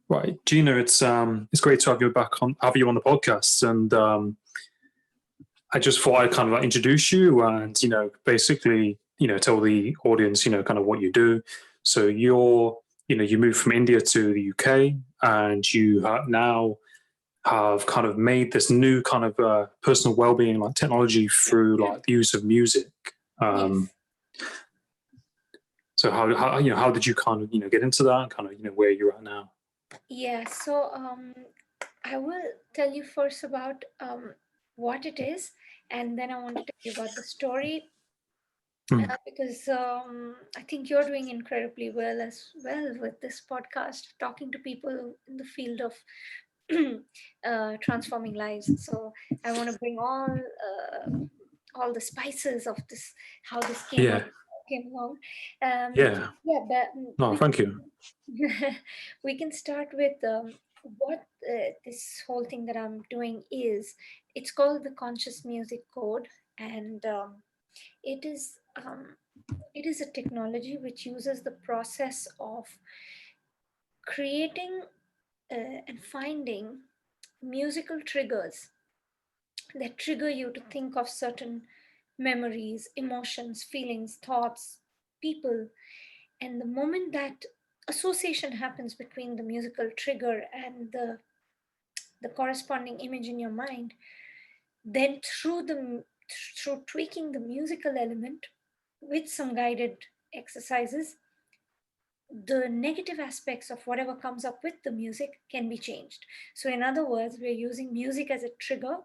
Right, Jeena, it's great to have you on the podcast, and I just thought I'd kind of like introduce you, and basically tell the audience kind of what you do. So you moved from India to the UK, and you now have kind of made this new kind of personal well-being like technology through like the use of music. Um, Yes. so how did you kind of get into that, and kind of where you're at now? Yeah. So I will tell you first about what it is, and then I want to tell you about the story Mm. because I think you're doing incredibly well as well with this podcast, talking to people in the field of transforming lives. So I want to bring all the spices of this, how this Yeah, came along. Um, yeah. yeah, but No, we thank you. we can start with what this whole thing that I'm doing is. It's called the Conscious Music Code, and it is um, it is a technology which uses the process of creating and finding musical triggers that trigger you to think of certain memories, emotions, feelings, thoughts, people. And the moment that association happens between the musical trigger and the corresponding image in your mind, then through tweaking the musical element with some guided exercises, the negative aspects of whatever comes up with the music can be changed. So in other words, we're using music as a trigger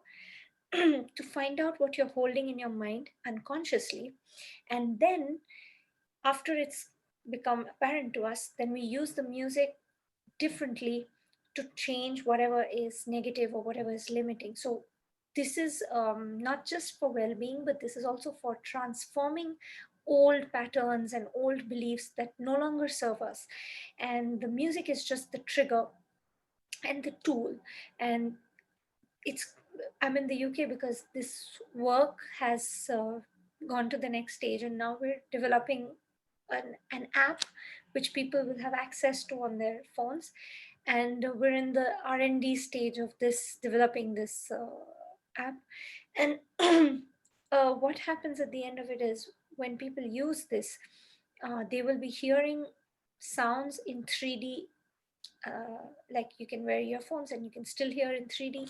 to find out what you're holding in your mind unconsciously, and then after it's become apparent to us, then we use the music differently to change whatever is negative or whatever is limiting. So this is not just for well-being, but this is also for transforming old patterns and old beliefs that no longer serve us. And the music is just the trigger and the tool. And it's I'm in the UK because this work has gone to the next stage, and now we're developing an app which people will have access to on their phones, and we're in the R&D stage of this developing this app. And what happens at the end of it is when people use this, they will be hearing sounds in 3D, like you can wear earphones and you can still hear in 3D.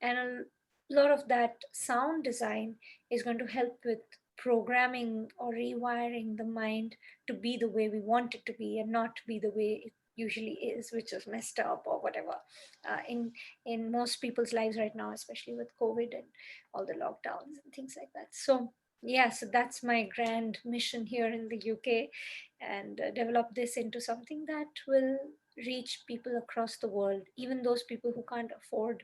And a lot of that sound design is going to help with programming or rewiring the mind to be the way we want it to be and not be the way it usually is, which is messed up or whatever, in most people's lives right now, especially with COVID and all the lockdowns and things like that. So yeah, so that's my grand mission here in the UK, and develop this into something that will reach people across the world, even those people who can't afford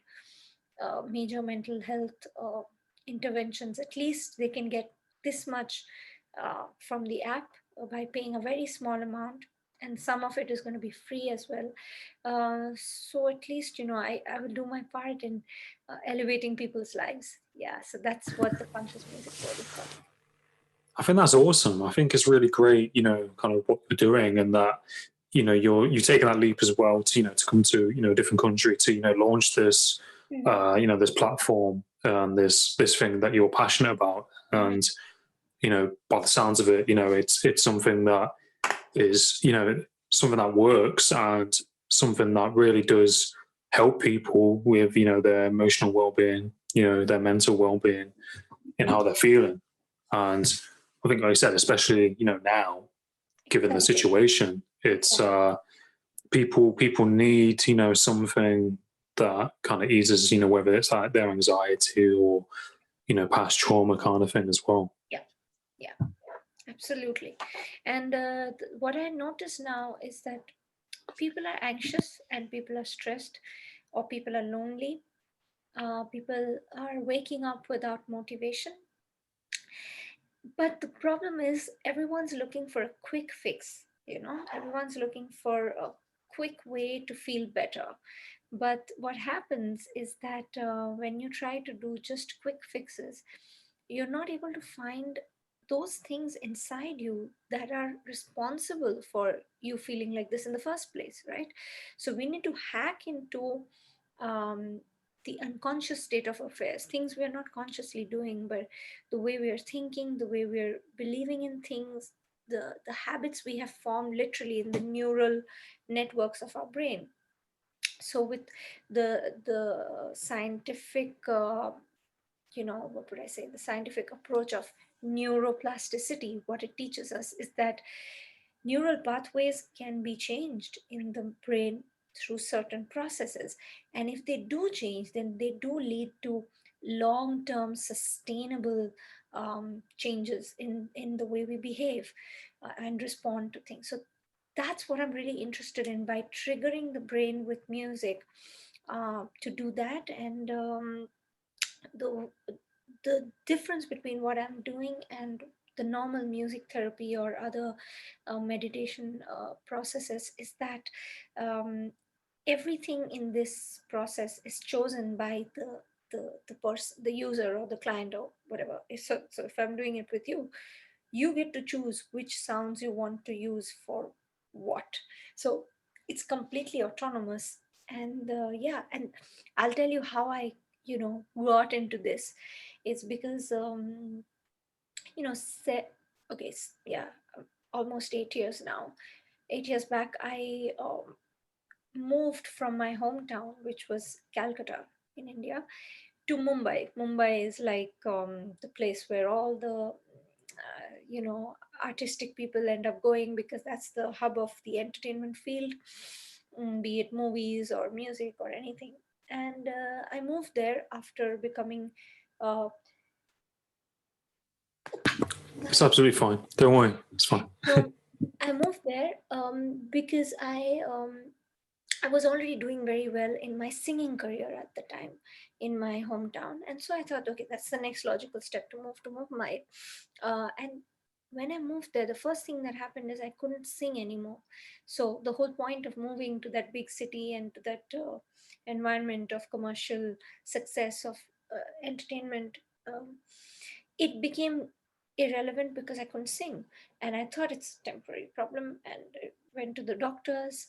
major mental health interventions. At least they can get this much from the app by paying a very small amount, and some of it is going to be free as well. So at least, I will do my part in elevating people's lives. Yeah, so that's what the Conscious Music Code is about. I think that's awesome. I think it's really great, kind of what you're doing, and that you're taking that leap as well to to come to a different country to launch this Mm-hmm. this platform and this thing that you're passionate about. Mm-hmm. And by the sounds of it, it's something that is something that works, and something that really does help people with their emotional well-being, their mental well-being, and how they're feeling. And I think, like I said, especially now, given the Exactly. situation, it's Exactly. people need something that kind of eases whether it's like their anxiety or past trauma kind of thing as well. Yeah. Yeah. Absolutely. And what I notice now is that people are anxious and people are stressed, or people are lonely. People are waking up without motivation. But the problem is, everyone's looking for a quick fix. Everyone's looking for a quick way to feel better. But what happens is that when you try to do just quick fixes, you're not able to find those things inside you that are responsible for you feeling like this in the first place, right? So we need to hack into um, the unconscious state of affairs, things we are not consciously doing, but the way we are thinking, the way we are believing in things, the habits we have formed literally in the neural networks of our brain. So with the scientific what would I say, the scientific approach of neuroplasticity, what it teaches us is that neural pathways can be changed in the brain through certain processes. And if they do change, then they do lead to long term sustainable changes in the way we behave and respond to things. So that's what I'm really interested in, by triggering the brain with music to do that. And the the difference between what I'm doing and the normal music therapy or other meditation processes is that um, everything in this process is chosen by the person, the user or the client or whatever. So if I'm doing it with you, you get to choose which sounds you want to use for what. So it's completely autonomous. And yeah, and I'll tell you how I got into this. It's because okay, yeah, almost 8 years now. 8 years back, I moved from my hometown, which was Calcutta in India, to Mumbai. Mumbai is like the place where all the artistic people end up going, because that's the hub of the entertainment field, be it movies or music or anything. And I moved there after becoming uh, It's absolutely fine. Don't worry. It's fine. so I moved there because I was already doing very well in my singing career at the time in my hometown. And so I thought, okay, that's the next logical step to move to Mumbai. And when I moved there, the first thing that happened is I couldn't sing anymore. So the whole point of moving to that big city and to that environment of commercial success, of entertainment, um, it became irrelevant because I couldn't sing. And I thought it's a temporary problem, and I went to the doctors,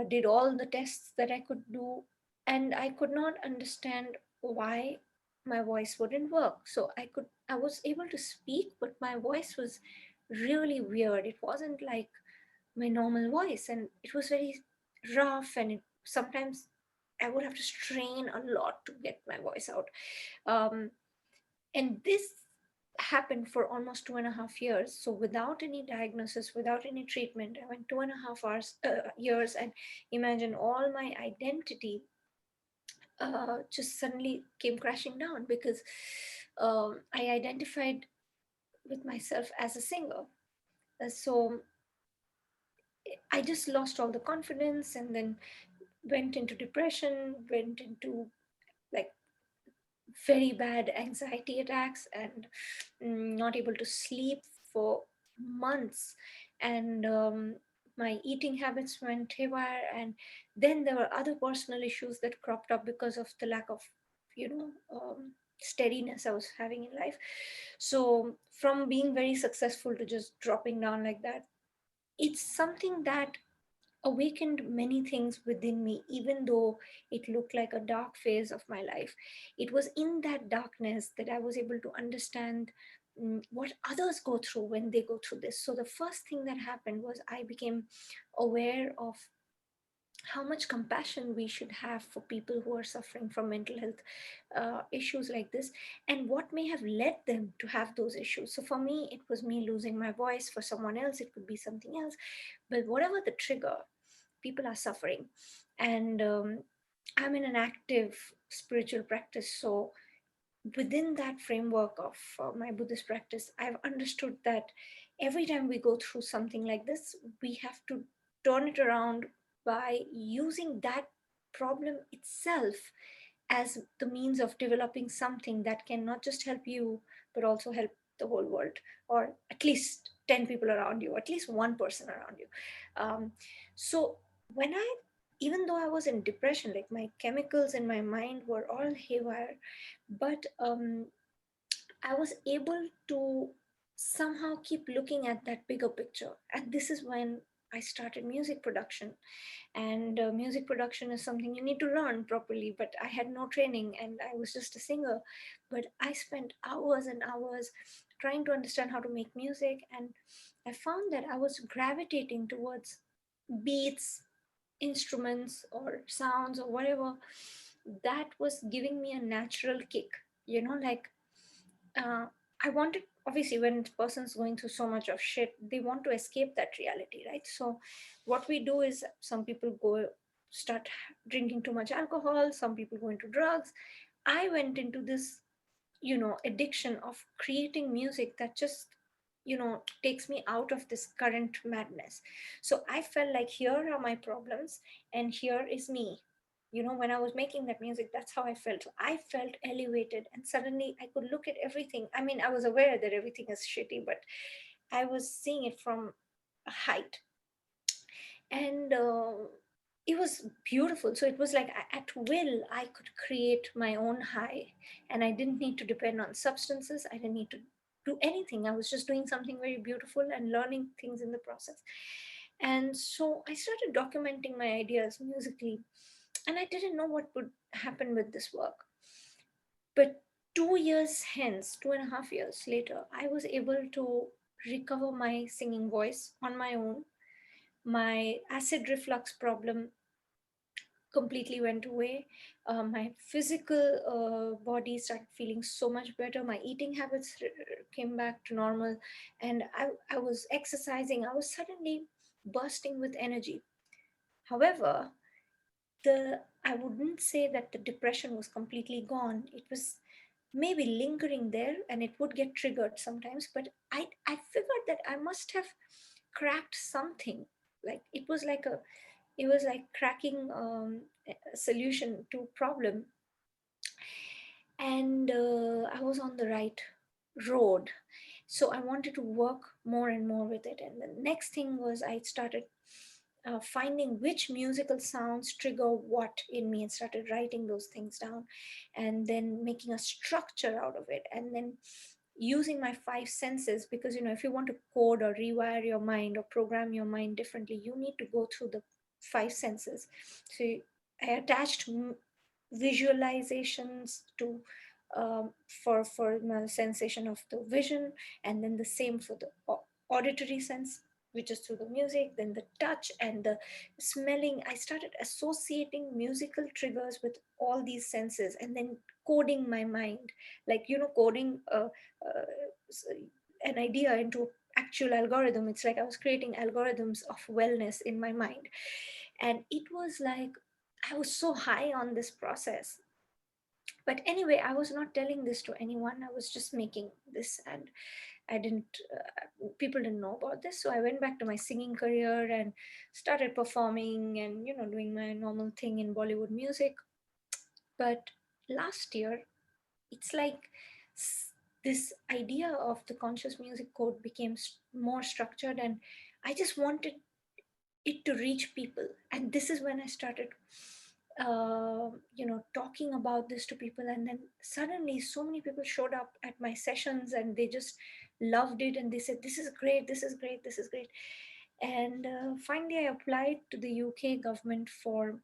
did all the tests that I could do, and I could not understand why my voice wouldn't work. So I was able to speak, but my voice was really weird. It wasn't like my normal voice, and it was very rough, and sometimes I would have to strain a lot to get my voice out. Um, and this happened for almost 2.5 years. So without any diagnosis, without any treatment, I went 2.5 years, and imagine all my identity just suddenly came crashing down, because I identified with myself as a singer. So I just lost all the confidence, and then went into depression, went into like very bad anxiety attacks, and not able to sleep for months. And my eating habits went haywire. And then there were other personal issues that cropped up because of the lack of steadiness I was having in life. So from being very successful to just dropping down like that, it's something that awakened many things within me, even though it looked like a dark phase of my life. It was in that darkness that I was able to understand what others go through when they go through this. So the first thing that happened was I became aware of how much compassion we should have for people who are suffering from mental health issues like this, and what may have led them to have those issues. So for me, it was me losing my voice. For someone else, it could be something else. But whatever the trigger, people are suffering. And I'm in an active spiritual practice. So within that framework of my Buddhist practice, I've understood that every time we go through something like this, we have to turn it around by using that problem itself as the means of developing something that can not just help you, but also help the whole world, or at least 10 people around you, at least one person around you. So when I, even though I was in depression, like my chemicals in my mind were all haywire, but I was able to somehow keep looking at that bigger picture. And this is when I started music production. And music production is something you need to learn properly, but I had no training and I was just a singer. But I spent hours and hours trying to understand how to make music, and I found that I was gravitating towards beats, instruments or sounds or whatever that was giving me a natural kick, like uh, I wanted, obviously, when a person's going through so much of shit, they want to escape that reality, right? So, what we do is some people go start drinking too much alcohol, some people go into drugs. I went into this, addiction of creating music that just, takes me out of this current madness. So, I felt like here are my problems, and here is me. When I was making that music, that's how I felt. So I felt elevated, and suddenly I could look at everything. I mean, I was aware that everything is shitty, but I was seeing it from a height. And it was beautiful. So it was like at will I could create my own high, and I didn't need to depend on substances. I didn't need to do anything. I was just doing something very beautiful and learning things in the process. And so I started documenting my ideas musically, and I didn't know what would happen with this work. But 2 years hence, 2.5 years later, I was able to recover my singing voice on my own. My acid reflux problem completely went away. My physical body started feeling so much better. My eating habits came back to normal, and I was exercising. I was suddenly bursting with energy. However, I wouldn't say that the depression was completely gone. It was maybe lingering there, and it would get triggered sometimes. But I figured that I must have cracked something. Like it was like cracking a solution to a problem, and I was on the right road. So I wanted to work more and more with it. And the next thing was I started finding which musical sounds trigger what in me, and started writing those things down, and then making a structure out of it, and then using my five senses. Because if you want to code or rewire your mind or program your mind differently, you need to go through the five senses. So I attached visualizations to for the sensation of the vision, and then the same for the auditory sense, which is through the music, then the touch and the smelling. I started associating musical triggers with all these senses, and then coding my mind, like coding s- an idea into actual algorithm. It's like I was creating algorithms of wellness in my mind. And it was like I was so high on this process. But anyway, I was not telling this to anyone. I was just making this, and I didn't people didn't know about this. So I went back to my singing career and started performing and doing my normal thing in Bollywood music. But last year, it's like s- this idea of the conscious music code became more structured, and I just wanted it to reach people. And this is when I started talking about this to people, and then suddenly so many people showed up at my sessions, and they just loved it, and they said, this is great, this is great, this is great. And finally I applied to the UK government for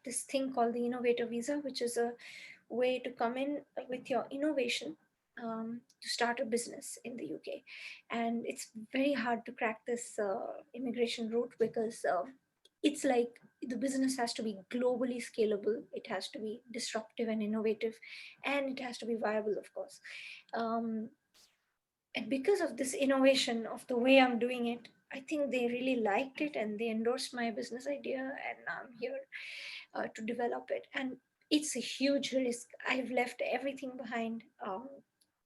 this thing called the innovator visa, which is a way to come in with your innovation to start a business in the UK. And it's very hard to crack this immigration route, because it's like the business has to be globally scalable, it has to be disruptive and innovative, and it has to be viable, of course. Um, and because of this innovation of the way I'm doing it, I think they really liked it and they endorsed my business idea, and I'm here to develop it. And it's a huge risk. I've left everything behind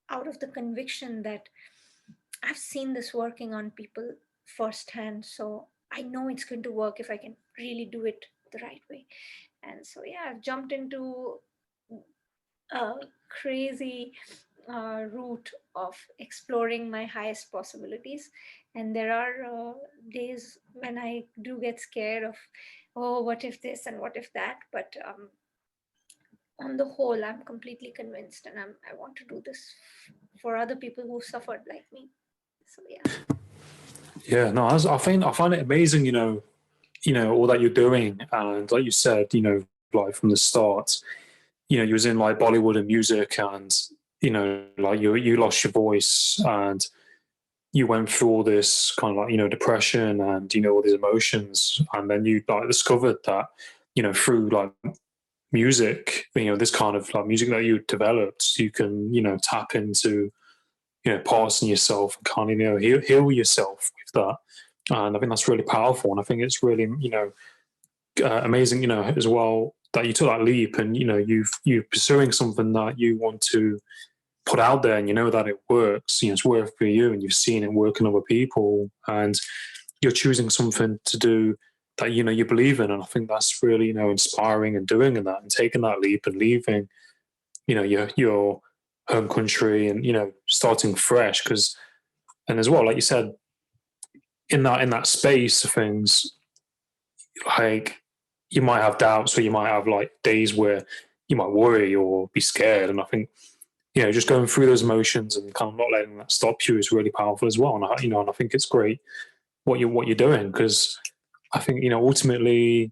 out of the conviction that I've seen this working on people firsthand. So I know it's going to work if I can really do it the right way. And so, yeah, I've jumped into a crazy route of exploring my highest possibilities. And there are days when I do get scared of, oh, what if this and what if that? But on the whole, I'm completely convinced, and I want to do this for other people who suffered like me. So yeah. Yeah, no, I find it amazing, all that you're doing, and like you said, like from the start, you was in like Bollywood and music, and like you lost your voice, and you went through all this kind of like depression and all these emotions, and then you like discovered that through like music, this kind of like music that you developed, you can tap into parts in yourself and kind of heal yourself with that. And I think that's really powerful, and I think it's really amazing, as well, that you took that leap, and you're pursuing something that you want to put out there, and you know that it works. It's worked for you, and you've seen it work in other people, and you're choosing something to do that you believe in. And I think that's really inspiring, and doing that and taking that leap and leaving your home country, and starting fresh. Because, and as well, like you said, in that space of things, like, you might have doubts, or you might have like days where you might worry or be scared. And I think just going through those emotions and kind of not letting that stop you is really powerful as well. And and I think it's great what you're doing, because I think ultimately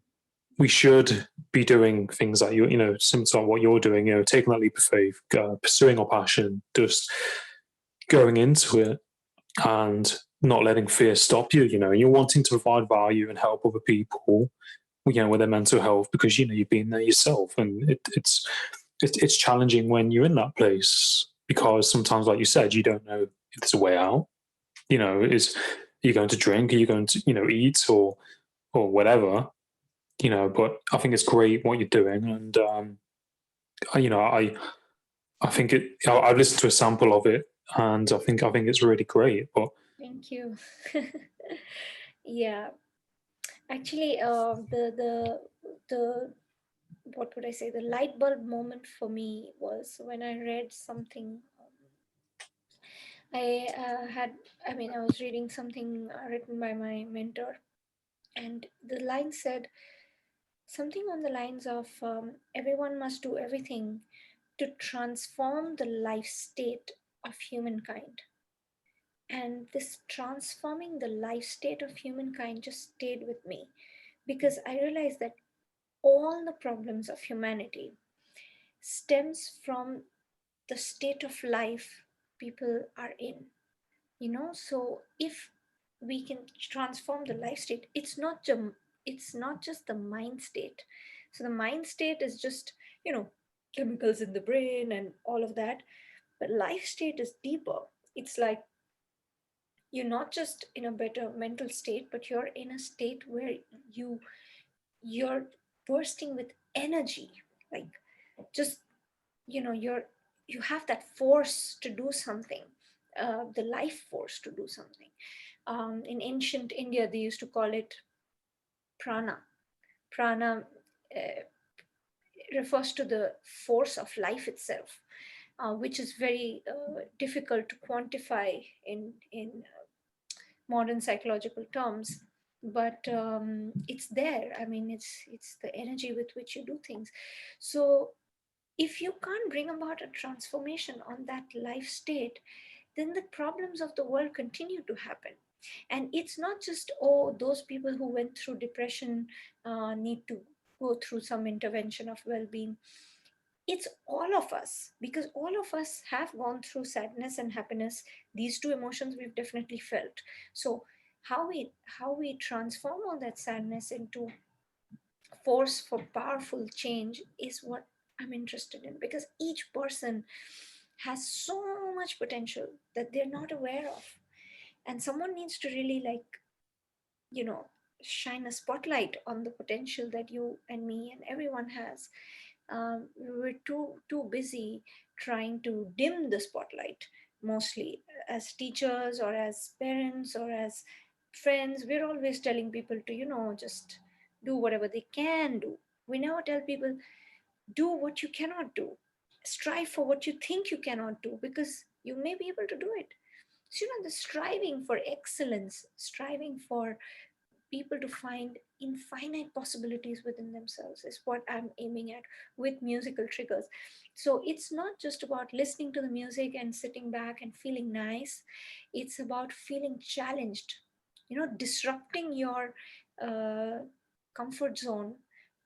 we should be doing things like similar to what you're doing. Taking that leap of faith, pursuing our passion, just going into it, and not letting fear stop you. And you're wanting to provide value and help other people, with their mental health, because you've been there yourself, and it's challenging when you're in that place, because sometimes, like you said, you don't know if there's a way out. Is are you going to drink? Are you going to eat, or whatever? But I think it's great what you're doing, and I- you know I think I've listened to a sample of it, and I think it's really great. But Thank you. Yeah, actually, the what would I say? The light bulb moment for me was when I read something. I had, I mean, I was reading something written by my mentor, and the line said something on the lines of everyone must do everything to transform the life state of humankind. And this transforming the life state of humankind just stayed with me, because I realized that all the problems of humanity stems from the state of life people are in. So if we can transform the life state, it's not just the mind state. So the mind state is just you know chemicals in the brain and all of that, but life state is deeper. It's like you're not just in a better mental state, but you're in a state where you're bursting with energy, like, just you have that force to do something, the life force to do something. In ancient India, they used to call it prana. Prana uh, refers to the force of life itself, which is very difficult to quantify in modern psychological terms. But it's there. I mean, it's the energy with which you do things. So if you can't bring about a transformation on that life state, then the problems of the world continue to happen. And it's not just, oh, those people who went through depression need to go through some intervention of well-being. It's all of us, because all of us have gone through sadness and happiness. These two emotions we've definitely felt. So how we transform all that sadness into force for powerful change is what I'm interested in, because each person has so much potential that they're not aware of. And someone needs to really, like, you know, shine a spotlight on the potential that you and me and everyone has. We're too busy trying to dim the spotlight, mostly as teachers or as parents or as friends. We're always telling people to just do whatever they can do. We never tell people, do what you cannot do, strive for what you think you cannot do, because you may be able to do it. So the striving for excellence, striving for people to find infinite possibilities within themselves is what I'm aiming at with musical triggers. So it's not just about listening to the music and sitting back and feeling nice, it's about feeling challenged, disrupting your uh, comfort zone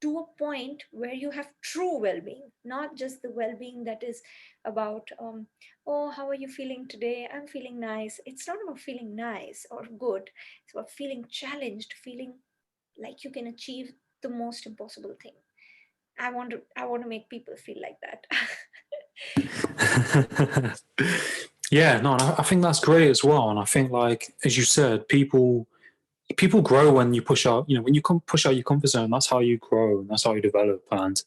to a point where you have true well-being, not just the well-being that is about oh, how are you feeling today? I'm feeling nice. It's not about feeling nice or good. It's about feeling challenged, feeling like you can achieve the most impossible thing. I want to make people feel like that. Yeah, no, and I think that's great as well. And I think, like as you said, people grow when you push out. When you push out your comfort zone, that's how you grow and that's how you develop. And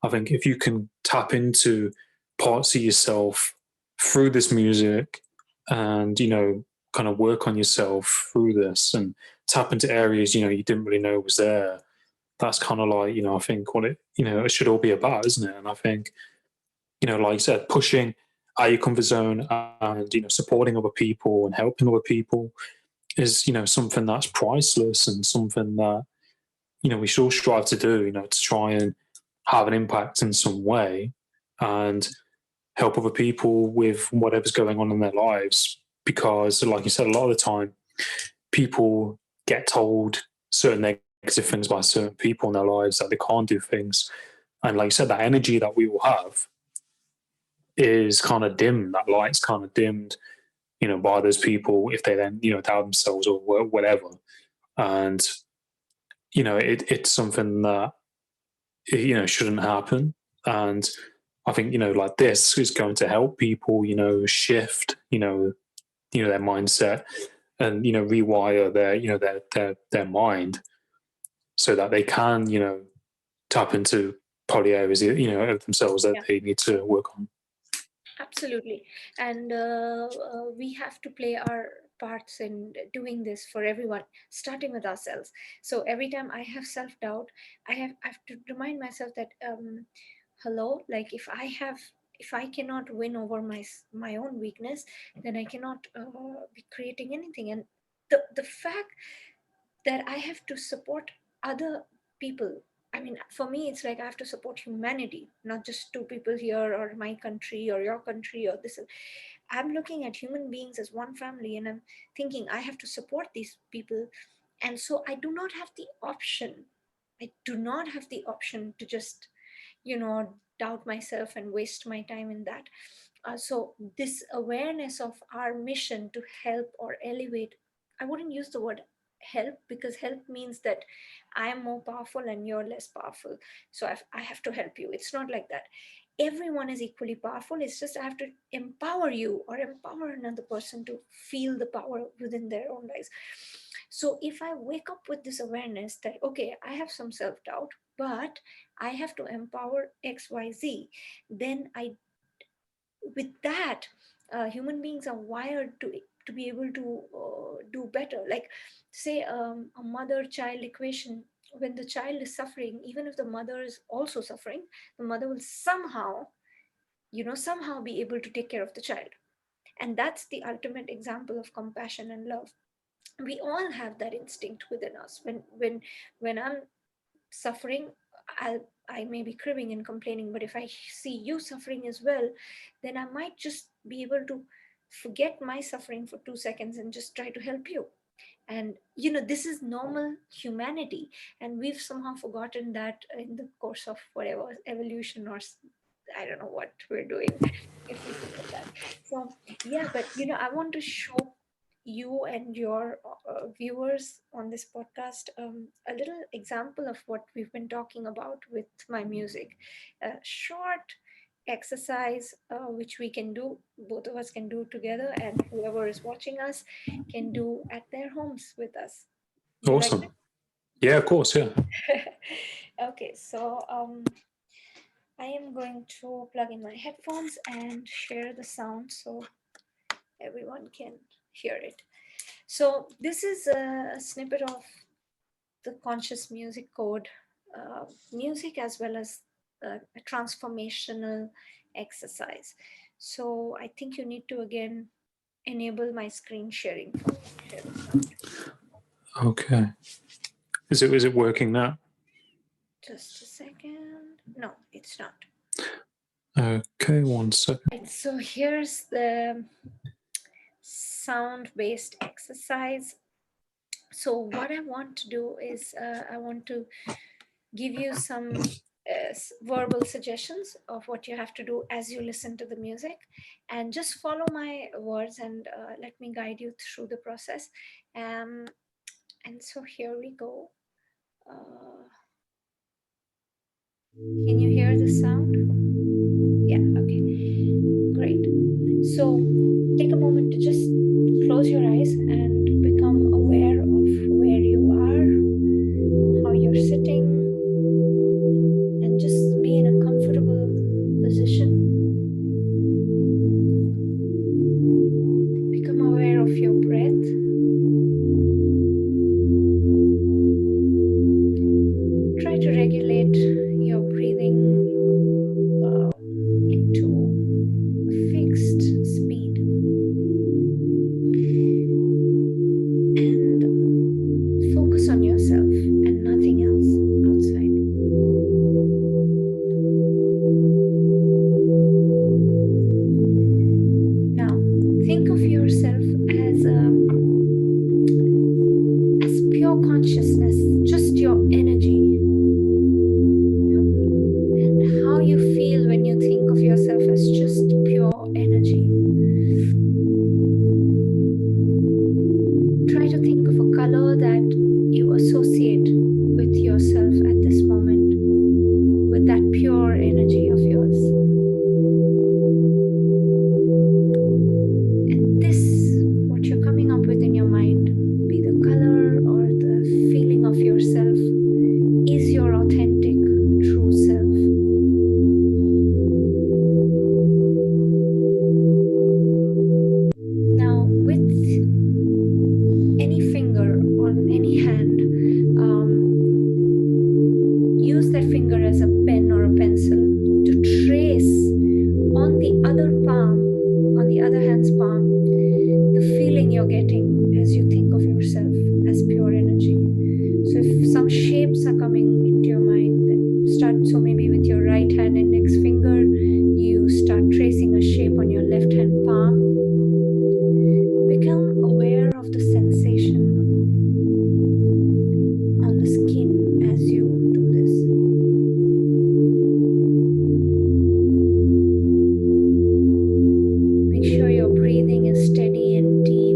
I think if you can tap into parts of yourself through this music, and kind of work on yourself through this, and tap into areas you didn't really know was there. That's kind of like I think what it should all be about, isn't it? And I think like you said, pushing out your comfort zone and supporting other people and helping other people is something that's priceless, and something that we should all strive to do. To try and have an impact in some way and help other people with whatever's going on in their lives. Because, like you said, a lot of the time people get told certain negative things by certain people in their lives that they can't do things. And like you said, that energy that we will have is kind of dim. That light's kind of dimmed, by those people if they then, doubt themselves or whatever. And, it's something that, shouldn't happen. And I think, like this is going to help people, shift, their mindset and, rewire their, their mind so that they can, tap into probably areas, of themselves that Yeah. they need to work on. Absolutely. And we have to play our parts in doing this for everyone, starting with ourselves. So every time I have self-doubt, I have to remind myself that hello, like if I cannot win over my own weakness, then I cannot be creating anything. And the fact that I have to support other people. I mean, for me, it's like I have to support humanity, not just two people here or my country or your country or this. I'm looking at human beings as one family, and I'm thinking I have to support these people. And so I do not have the option. I do not have the option to just, doubt myself and waste my time in that. So, this awareness of our mission to help or elevate, I wouldn't use the word help because help means that I am more powerful and you're less powerful. So, I have to help you. It's not like that. Everyone is equally powerful. It's just I have to empower you or empower another person to feel the power within their own lives. So, if I wake up with this awareness that, okay, I have some self doubt, but I have to empower XYZ, then I with that human beings are wired to be able to do better. Like say a mother child equation, when the child is suffering, even if the mother is also suffering, the mother will somehow be able to take care of the child. And that's the ultimate example of compassion and love. We all have that instinct within us. When I'm suffering, I may be cribbing and complaining, but if I see you suffering as well, then I might just be able to forget my suffering for 2 seconds and just try to help you. And this is normal humanity, and we've somehow forgotten that in the course of whatever evolution or I don't know what we're doing if we forget that. So yeah, but I want to show you and your viewers on this podcast a little example of what we've been talking about with my music. A short exercise which we can do, both of us can do together, and whoever is watching us can do at their homes with us. You like Awesome. Yeah, of course. Yeah. that? Okay, so I am going to plug in my headphones and share the sound so everyone can hear it. So this is a snippet of the conscious music code, music as well as a transformational exercise. So I think you need to again enable my screen sharing for me to share the sound. Okay. Is it working now? Just a second. No, it's not. Okay, 1 second. Right, so here's the sound-based exercise. So what I want to do is I want to give you some verbal suggestions of what you have to do as you listen to the music, and just follow my words and let me guide you through the process. And so here we go. Can you hear the sound? Yeah, okay, great. So take a moment to just close your eyes and become aware of where you are, how you're sitting, and just be in a comfortable position. Become aware of your breath. Try to regulate your breathing into a fixed speed. And focus on yourself and nothing else outside. Now, think of yourself as pure consciousness, just your energy. And how you feel when you think of yourself as just pure energy. Try to think of a color that you associate with yourself at this moment, with that pure energy of yours. And this, what you're coming up with in your mind, be the color or the feeling of yourself, is your authentic, true self. Now, with any finger on any hand, use that finger as a pen or a pencil to trace on the other palm, on the other hand's palm, the feeling you're getting as you think of yourself as pure energy. So if some shapes are coming into your mind, then start, so maybe with your right hand index finger, you start tracing a shape on your left hand palm. Become aware of the sensation on the skin as you do this. Make sure your breathing is steady and deep.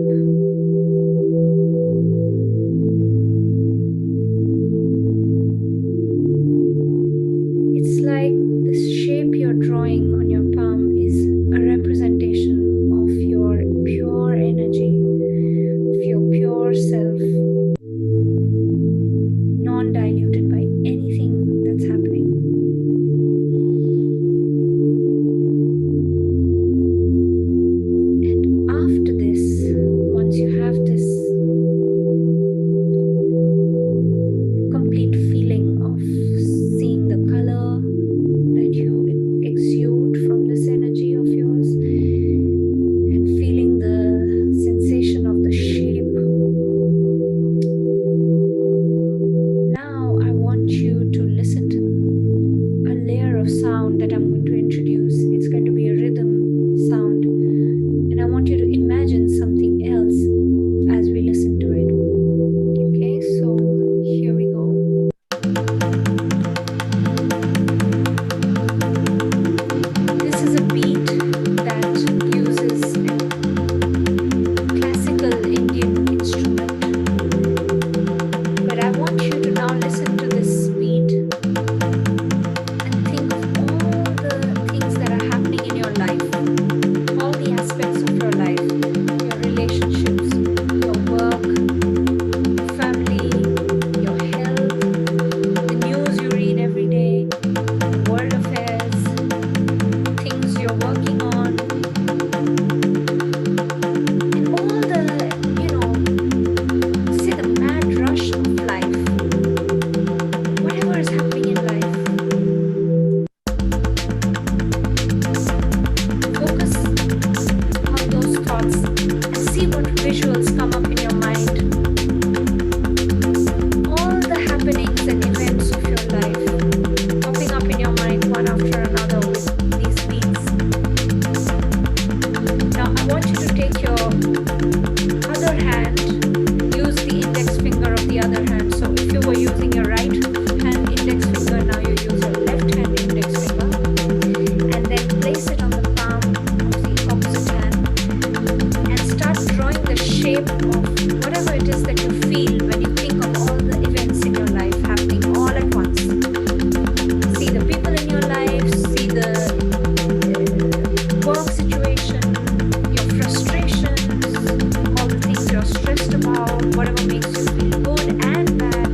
now you use your left hand index finger and then place it on the palm of the opposite hand and start drawing the shape of whatever it is that you feel when you think of all the events in your life happening all at once. See the people in your life, see the work situation, your frustrations, all the things you're stressed about, whatever makes you feel good and bad.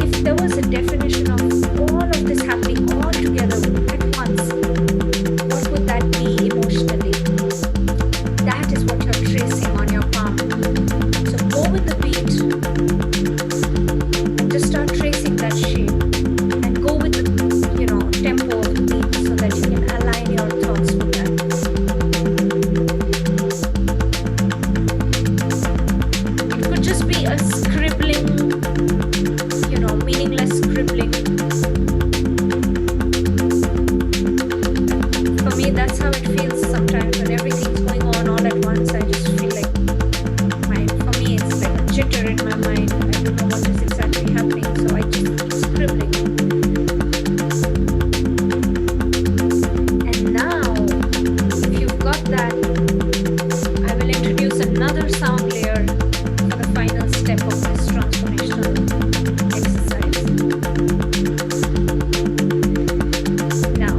If there was a definition of all of this happening all together at once, what would that be emotionally? That is what you're tracing on your palm. So go with the beat and just start tracing that shape and go with the tempo of the beat so that you can align your thoughts with that. It could just be a scribbling, meaningless scribbling. For me, that's how it feels sometimes when everything's going on all at once. I just feel like for me, it's like a jitter in my mind. I don't know what is exactly happening, so I just keep scribbling. And now, if you've got that, I will introduce another sound layer for the final step of this transformational exercise. Now,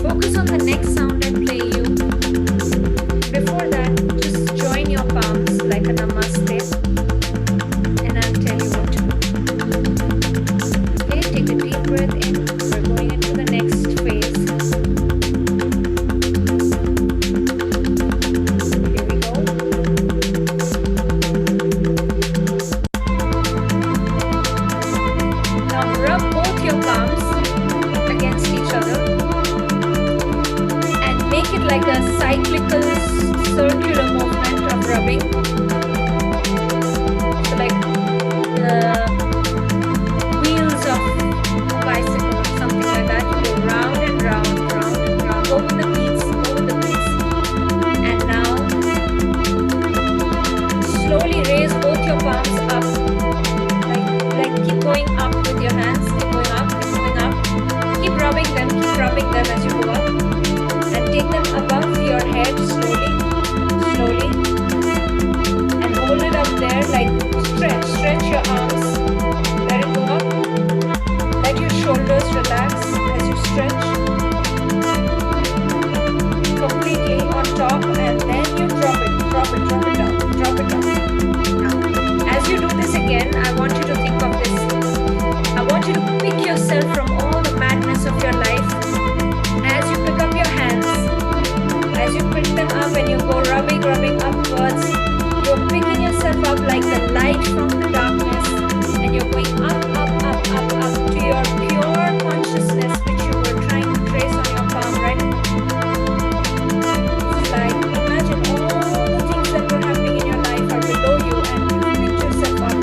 focus on the next sound I play you. Before that, just join your palms like a namaste, and I'll tell you what to do. Okay, take a deep breath in. We're going into the next phase. Here we go. Now rub both your palms against each other and make it like a cyclical circular movement of rubbing. So like the wheels of a bicycle or something like that. You go round and round, round and round. Go with the beats, go with the beats. And now slowly raise both your palms up. Like keep going up with your hands. Keep going up, keep going up. Keep rubbing them as you go up. And take them above your head slowly, slowly. And hold it up there, like stretch your arms. Let it go up. Let your shoulders relax as you stretch. Completely on top, and then you drop it down. Now, as you do this again, I want you to think of this. I want you to pick yourself from all the madness of your life. As you pick up your hands, as you pick them up and you go rubbing upwards, you're picking yourself up like the light from the darkness, and you're going up to your pure consciousness, which you were trying to trace on your palm, right? It's like, imagine all the things that were happening in your life are below you, and you picked yourself up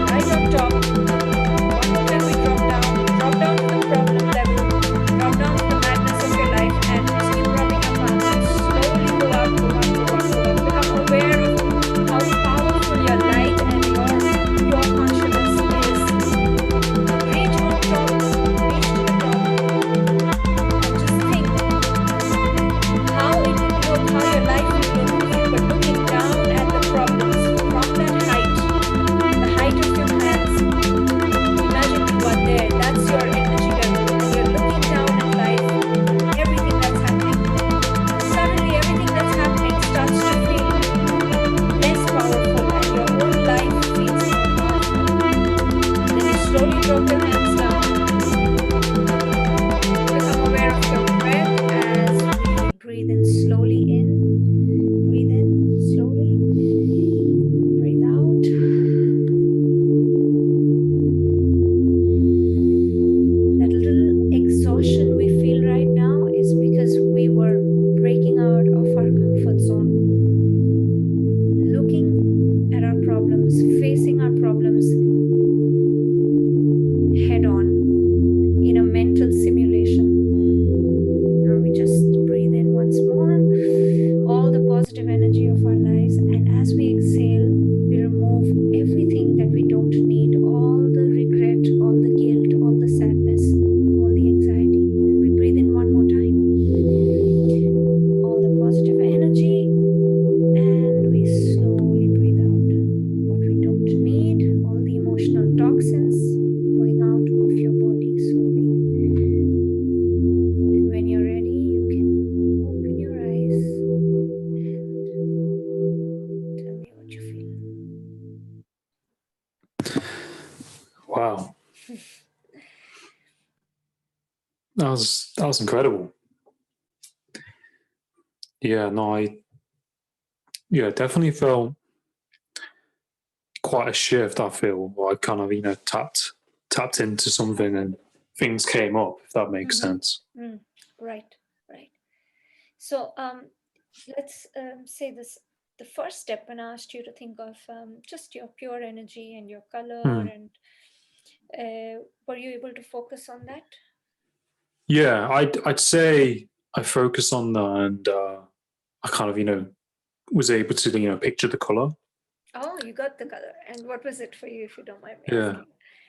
right on top. One more time we drop down to the problem level, drop down to the madness of your life, and just keep rubbing your palms and slowly go up. Become aware of how powerful your light and your consciousness is. Reach on top, reach to the top. Just think how it would look, how your life would look if you were looking down at the problems from that height, the height of your hands. Imagine you are there, that's your energy level, and you're looking down at life, everything that's happening. Suddenly everything that's happening starts to feel less powerful, and your whole life feels more powerful. Then you slowly drop your hands down. Become aware of your breath as we breathe in slowly in. Breathe in slowly. Breathe out. That little exhaustion we feel right now is because we were breaking out of our comfort zone, looking at our problems, facing our problems head on. That was incredible. Yeah, no, I definitely felt quite a shift. I feel I kind of tapped into something and things came up. If that makes sense. Right, right. So let's say this. The first step when I asked you to think of just your pure energy and your color, Hmm. and were you able to focus on that? Yeah, I'd say I focused on that, and I kind of was able to picture the color. Oh, you got the color. And what was it for you, if you don't mind me Yeah, asking?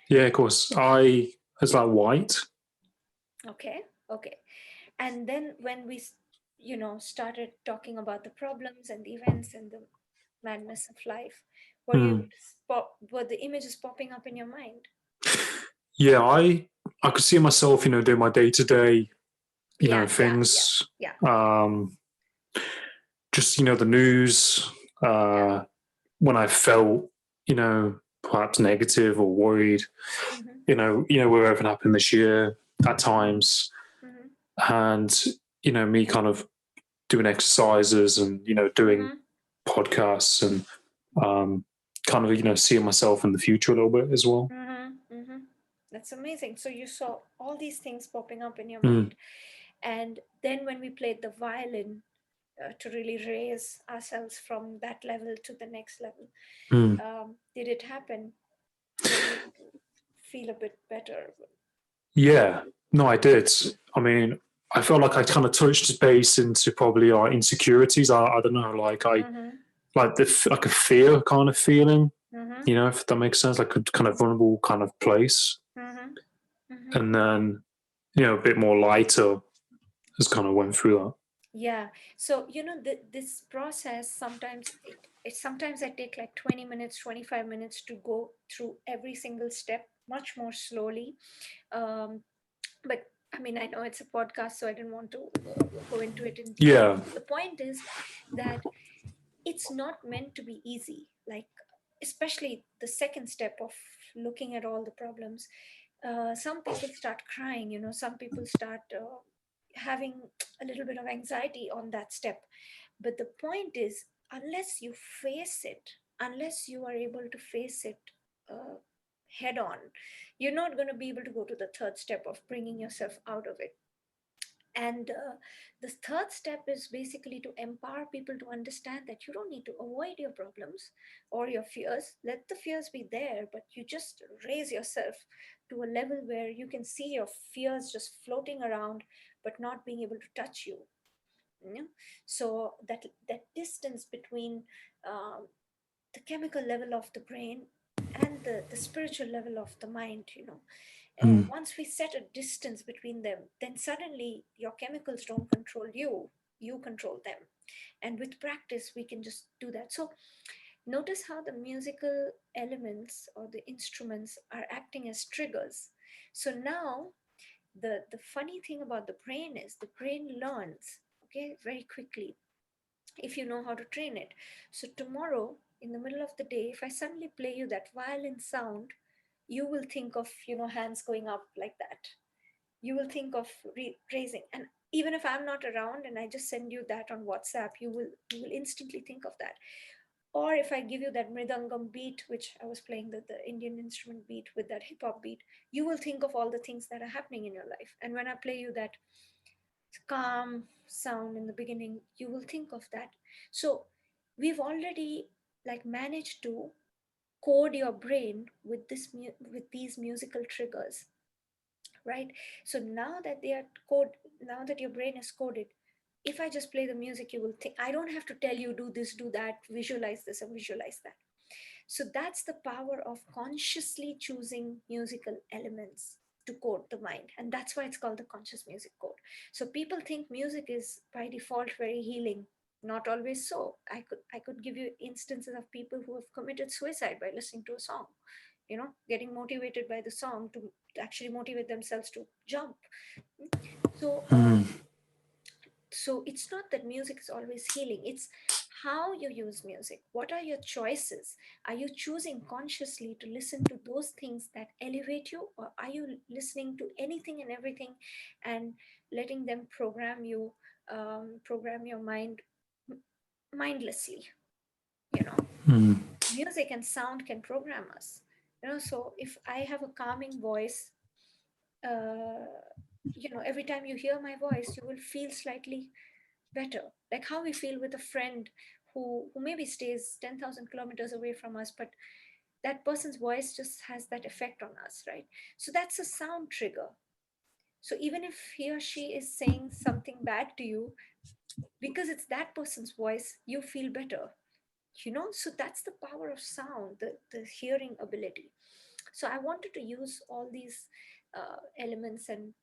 yeah, of course. It's like white. Okay, okay. And then when we, started talking about the problems and the events and the madness of life, were you able Hmm. to spot, were the images popping up in your mind? Yeah, I could see myself, doing my day to day, Yeah, yeah, yeah, things. yeah. Um, just the news. Yeah. Uh, when I felt, perhaps negative or worried, Mm-hmm. where everything happened this year at times, Mm-hmm. and me kind of doing exercises and doing Mm-hmm. podcasts and kind of seeing myself in the future a little bit as well. Mm-hmm. Mm-hmm. That's amazing. So you saw all these things popping up in your Mm, mind. And then when we played the violin to really raise ourselves from that level to the next level, mm. did it happen? Were you able to feel a bit better? Yeah, no, I did. I mean, I felt like I kind of touched base into probably our insecurities. I don't know, like I Mm-hmm. like like a fear kind of feeling, Mm-hmm. if that makes sense, like a kind of vulnerable kind of place, Mm-hmm. Mm-hmm. and then a bit more lighter as kind of went through that. Yeah. So, this process sometimes sometimes I take like 20 minutes, 25 minutes to go through every single step much more slowly. Um, but I mean, I know it's a podcast, so I didn't want to go into it in detail. Yeah, The point is that it's not meant to be easy. Like, especially the second step of looking at all the problems, some people start crying, some people start having a little bit of anxiety on that step. But the point is, unless you face it, unless you are able to face it uh, head on, you're not going to be able to go to the third step of bringing yourself out of it. And the third step is basically to empower people to understand that you don't need to avoid your problems or your fears. Let the fears be there, but you just raise yourself to a level where you can see your fears just floating around, but not being able to touch you. You know? So that distance between um, the chemical level of the brain and the spiritual level of the mind, mm, once we set a distance between them, then suddenly your chemicals don't control you, you control them. And with practice we can just do that. So notice how the musical elements or the instruments are acting as triggers. So now the funny thing about the brain is the brain learns, okay, very quickly, if you know how to train it. So tomorrow, in the middle of the day, if I suddenly play you that violin sound, you will think of, hands going up like that. You will think of raising. And even if I'm not around and I just send you that on WhatsApp, you will instantly think of that. Or if I give you that mridangam beat, which I was playing, the Indian instrument beat with that hip hop beat, you will think of all the things that are happening in your life. And when I play you that calm sound in the beginning, you will think of that. So we've already like managed to code your brain with with these musical triggers, right? So now that they are code, now that your brain is coded, if I just play the music, you will think, I don't have to tell you do this, do that, visualize this and visualize that. So that's the power of consciously choosing musical elements to code the mind. And that's why it's called the conscious music code. So people think music is by default very healing. Not always so. I could give you instances of people who have committed suicide by listening to a song, getting motivated by the song to actually motivate themselves to jump. So mm, so it's not that music is always healing, it's how you use music. What are your choices? Are you choosing consciously to listen to those things that elevate you, or are you listening to anything and everything and letting them program your mind mindlessly? You know, Mm. music and sound can program us. So if I have a calming voice, uh, every time you hear my voice, you will feel slightly better, like how we feel with a friend who maybe stays 10,000 kilometers away from us, but that person's voice just has that effect on us, right? So that's a sound trigger. So even if he or she is saying something bad to you, because it's that person's voice, you feel better. So that's the power of sound, the hearing ability. So I wanted to use all these elements and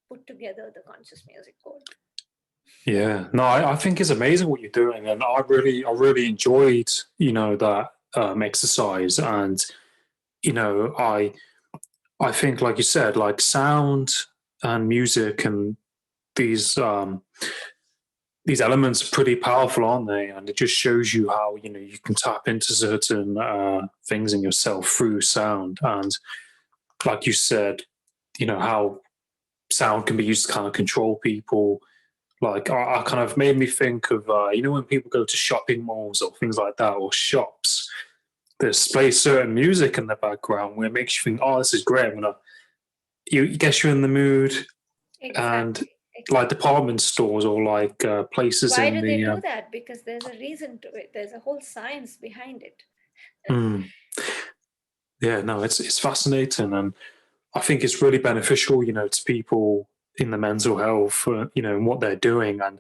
put together the conscious music code. Yeah, no, I think it's amazing what you're doing, and I really enjoyed, that exercise, and I think, like you said, like sound and music and these um, these elements are pretty powerful, aren't they? And it just shows you how you can tap into certain things in yourself through sound, and like you said, how sound can be used to kind of control people. Like I kind of made me think of when people go to shopping malls or things like that, or shops, they display certain music in the background where it makes you think, oh, this is great. You gets you in the mood. And Exactly, like exactly. department stores or like places Why in do they the do that? Because there's a reason to it. There's a whole science behind it. mm, yeah, no, it's fascinating, and I think it's really beneficial, to people in the mental health, and what they're doing, and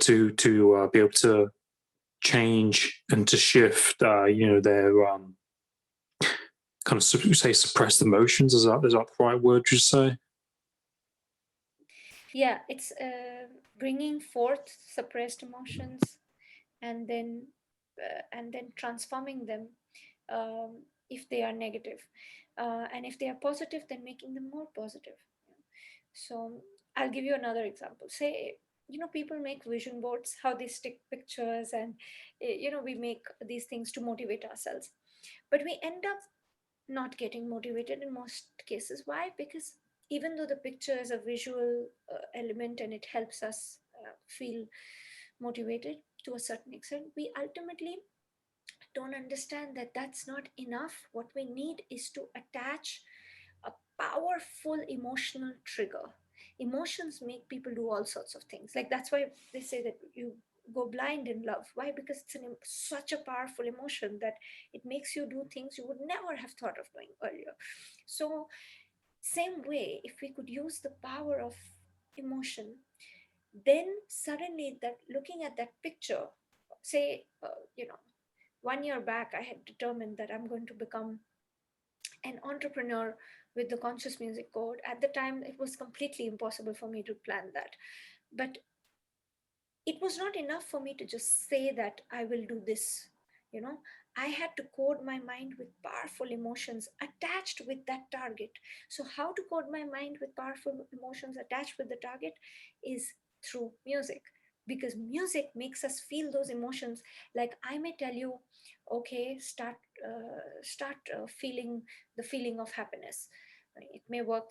to be able to change and to shift, their kind of say suppressed emotions. Is that the right word to say? Yeah, it's bringing forth suppressed emotions, and then transforming them, if they are negative, and if they are positive, then making them more positive. So I'll give you another example. Say, people make vision boards, how they stick pictures, and we make these things to motivate ourselves, but we end up not getting motivated in most cases. Why? Because even though the picture is a visual element and it helps us feel motivated to a certain extent, we ultimately don't understand that that's not enough. What we need is to attach a powerful emotional trigger. Emotions make people do all sorts of things. Like that's why they say that you go blind in love. Why? Because it's such a powerful emotion that it makes you do things you would never have thought of doing earlier. So, same way, if we could use the power of emotion, then suddenly that looking at that picture, say, 1 year back, I had determined that I'm going to become an entrepreneur with the conscious music code. At the time, it was completely impossible for me to plan that. But it was not enough for me to just say that I will do this. You know, I had to code my mind with powerful emotions attached with that target. So, how to code my mind with powerful emotions attached with the target is through music, because music makes us feel those emotions. Like I may tell you, okay, start feeling the feeling of happiness. It may work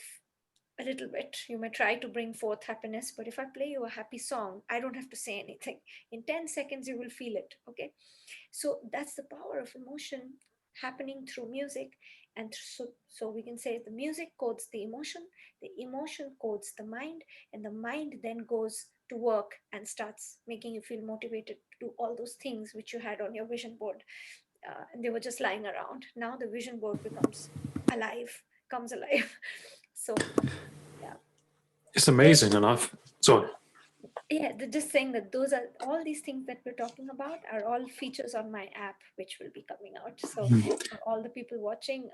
a little bit. You may try to bring forth happiness, but if I play you a happy song, I don't have to say anything. In 10 seconds, you will feel it. Okay. So that's the power of emotion happening through music. And so we can say the music codes the emotion codes the mind, and the mind then goes to work and starts making you feel motivated to do all those things which you had on your vision board. And they were just lying around. Now the vision board comes alive. So yeah. It's Those, amazing, and sorry. yeah, just saying that those are all these things that we're talking about are all features on my app, which will be coming out. So for all the people watching,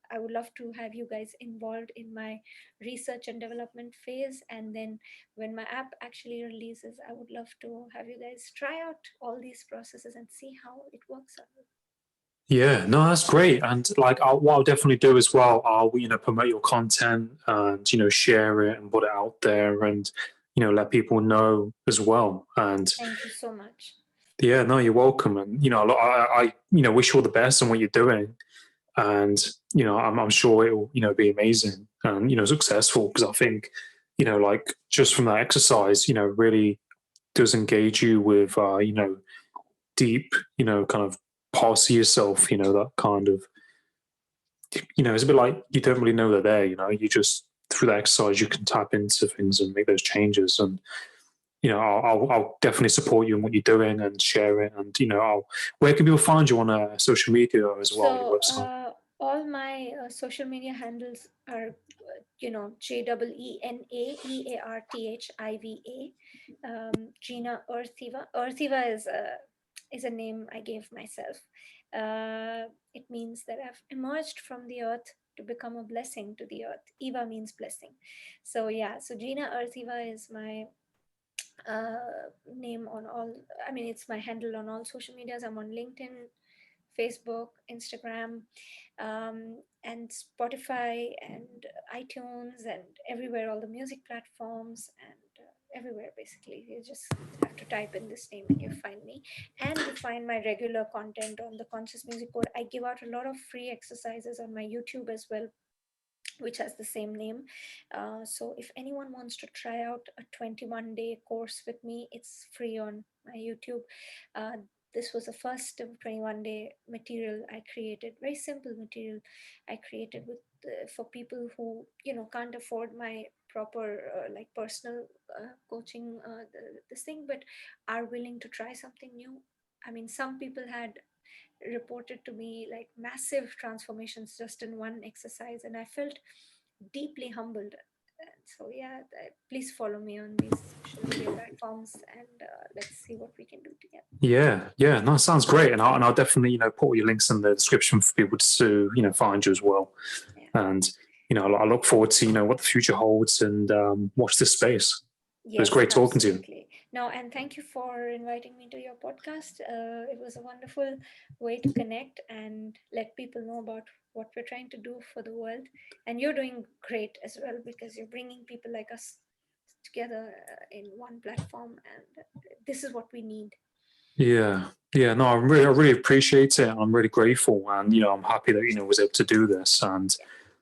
I would love to have you guys involved in my research and development phase. And then when my app actually releases, I would love to have you guys try out all these processes and see how it works on you. Yeah, no, that's great. And like, what I'll definitely do as well, I'll promote your content and share it and put it out there, and let people know as well. And Thank you so much. Yeah, no, you're welcome. And, I wish you all the best on what you're doing. And, I'm sure it'll, be amazing and, successful, because I think, like just from that exercise, really does engage you with, deep, kind of parts of yourself, that kind of, it's a bit like you don't really know they're there, you just, through that exercise, you can tap into things and make those changes. And, I'll definitely support you in what you're doing and share it. And, where can people find you on social media as well, your So website? all my social media handles are, JEENAEARTHIVA, Jeena earthiva. Earthiva is a name I gave myself. It means that I've emerged from the earth to become a blessing to the earth. Eva means blessing. So yeah, so Jeena earthiva is my name on all. I mean, it's my handle on all social medias. I'm on LinkedIn, Facebook, Instagram, and Spotify, and iTunes, and everywhere, all the music platforms, and everywhere basically. You just have to type in this name and you find me. And you find my regular content on the Conscious Music Code. I give out a lot of free exercises on my YouTube as well, which has the same name. So if anyone wants to try out a 21-day course with me, it's free on my YouTube. This was the first 21-day material I created, very simple material I created with for people who can't afford my proper like personal coaching this thing, but are willing to try something new. I mean, some people had reported to me like massive transformations just in one exercise, and I felt deeply humbled. And so yeah, please follow me on these social media platforms, and let's see what we can do together. Yeah, no, sounds great. And I'll definitely, put all your links in the description for people to, find you as well. Yeah. And, I look forward to, what the future holds, and watch this space. It was Yes, great talking to you. absolutely. No, and thank you for inviting me to your podcast. It was a wonderful way to connect and let people know about what we're trying to do for the world. And you're doing great as well, because you're bringing people like us together in one platform, and this is what we need. Yeah, no, I really appreciate it. I'm really grateful, and I'm happy that was able to do this. And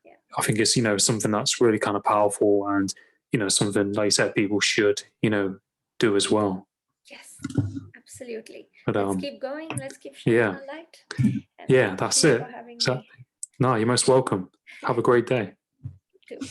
Yeah, yeah. I think it's something that's really kind of powerful, and something, like you said, people should do as well. Yes, absolutely. But Let's keep going. Let's keep shining yeah, our light. And yeah, thank that's you for it. having So, me. no, you're most welcome. Have a great day. You too.